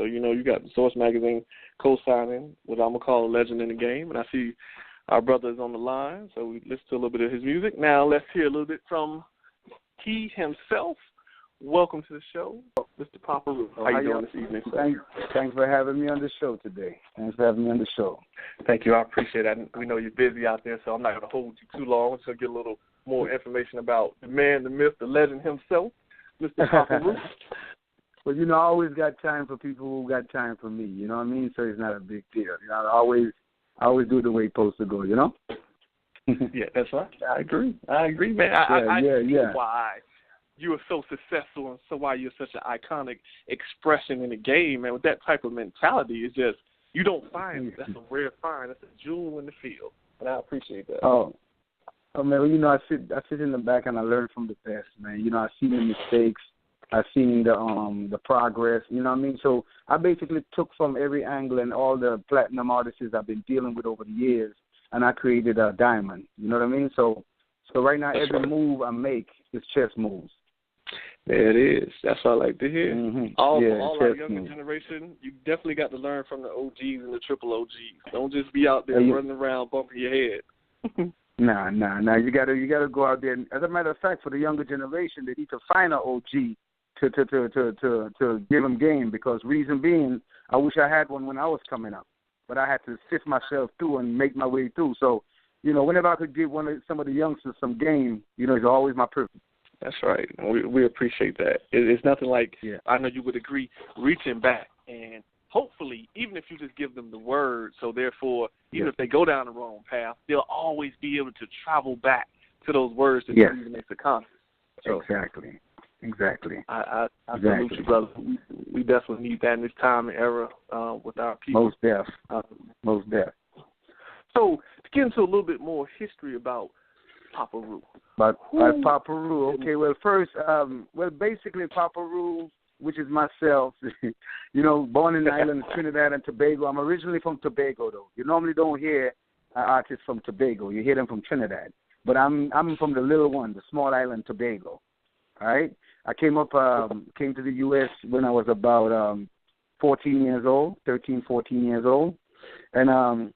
So, you got the Source Magazine co-signing what I'm going to call a legend in the game. And I see our brother is on the line, so we listen to a little bit of his music. Now let's hear a little bit from he himself. Welcome to the show, Mr. Papa REU. How you doing this evening, sir? Thanks for having me on the show today. Thanks for having me on the show. Thank you. I appreciate that. We know you're busy out there, so I'm not going to hold you too long. We're going to get a little more information about the man, the myth, the legend himself, Mr. Papa REU. Well, I always got time for people who got time for me. You know what I mean? So it's not a big deal. I always do it the way it's supposed to go, Yeah, that's right. I agree, man. I see why you are so successful and so why you're such an iconic expression in the game. And with that type of mentality, it's just, you don't find it. That's a rare find. That's a jewel in the field. And I appreciate that. Oh man, I sit in the back and I learn from the best, man. I see the mistakes. I've seen the progress, you know what I mean? So I basically took from every angle and all the platinum artists I've been dealing with over the years, and I created a diamond, you know what I mean? So right now, every move I make is chess moves. There it is. That's what I like to hear. Mm-hmm. All our younger generation, you definitely got to learn from the OGs and the triple OGs. Don't just be out there running around bumping your head. Nah. You gotta go out there. As a matter of fact, for the younger generation, they need to find an OG to give them game, because reason being, I wish I had one when I was coming up, but I had to sift myself through and make my way through. So, whenever I could give some of the youngsters some game, it's always my privilege. That's right. We appreciate that. It's nothing like, I know you would agree, reaching back and hopefully, even if you just give them the word, so therefore, even if they go down the wrong path, they'll always be able to travel back to those words that even makes a conscious. So, Exactly. I salute you, brother. We definitely need that in this time and era with our people. Most deaf. So, to get into a little bit more history about Papa REU. About Papa REU. Okay, well, first, basically Papa REU, which is myself, born in the island of Trinidad and Tobago. I'm originally from Tobago, though. You normally don't hear artists from Tobago. You hear them from Trinidad. But I'm from the little one, the small island Tobago. All right? I came to the U.S. when I was about 14 years old, 13, 14 years old. And I'm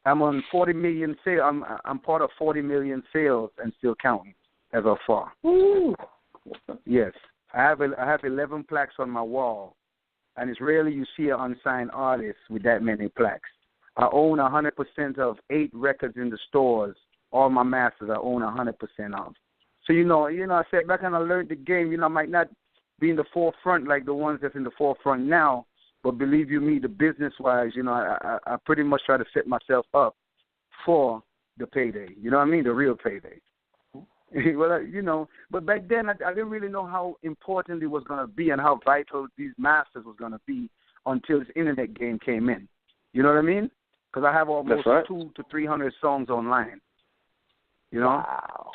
on 40 million sales. I'm part of 40 million sales and still counting as of far. Ooh. Yes. I have 11 plaques on my wall, and it's rarely you see an unsigned artist with that many plaques. I own 100% of 8 records in the stores. All my masters I own 100% of. So, I sat back and I learned the game. I might not be in the forefront like the ones that's in the forefront now, but believe you me, the business-wise, I pretty much try to set myself up for the payday. You know what I mean? The real payday. Well, but back then I didn't really know how important it was going to be and how vital these masters was going to be until this internet game came in. You know what I mean? Because I have almost 200 to 300 songs online. Wow.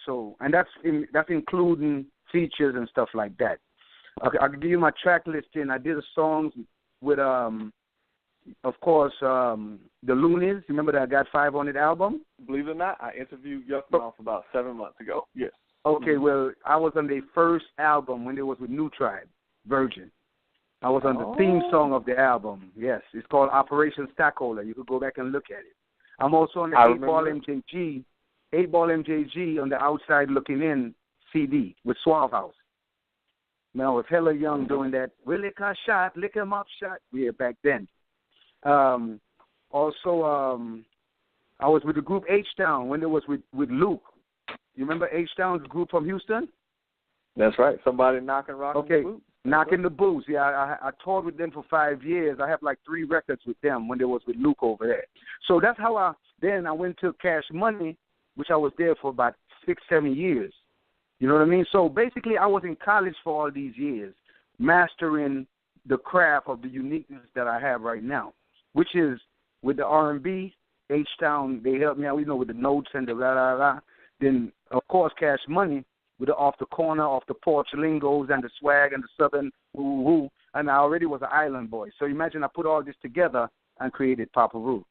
So and that's including features and stuff like that. Okay, I can give you my track listing. I did a songs with of course, the Luniz. Remember that I Got 5 on it album? Believe it or not, I interviewed Yuck Mouth about 7 months ago. Yes. Okay, well, I was on their first album when they was with New Tribe, Virgin. I was on the theme song of the album. Yes, it's called Operation Stackholder. You could go back and look at it. I'm also on the 8-Ball MJG on the Outside Looking In CD with Suave House. Man, I was hella young doing that. We lick our shot, lick 'em up shot. Yeah, back then. Also, I was with the group H-Town when it was with Luke. You remember H-Town's group from Houston? That's right. Somebody knocking, rocking the boots. Knocking the boots. Yeah, I toured with them for 5 years. I have like 3 records with them when they was with Luke over there. So that's how I went to Cash Money, which I was there for about 6-7 years. You know what I mean? So basically I was in college for all these years, mastering the craft of the uniqueness that I have right now, which is with the R&B, H-Town, they helped me out, with the notes and the la-la-la. Then, of course, Cash Money with the off the corner, off the porch lingos and the swag and the southern woo-woo. And I already was an island boy. So imagine I put all this together and created Papa REU.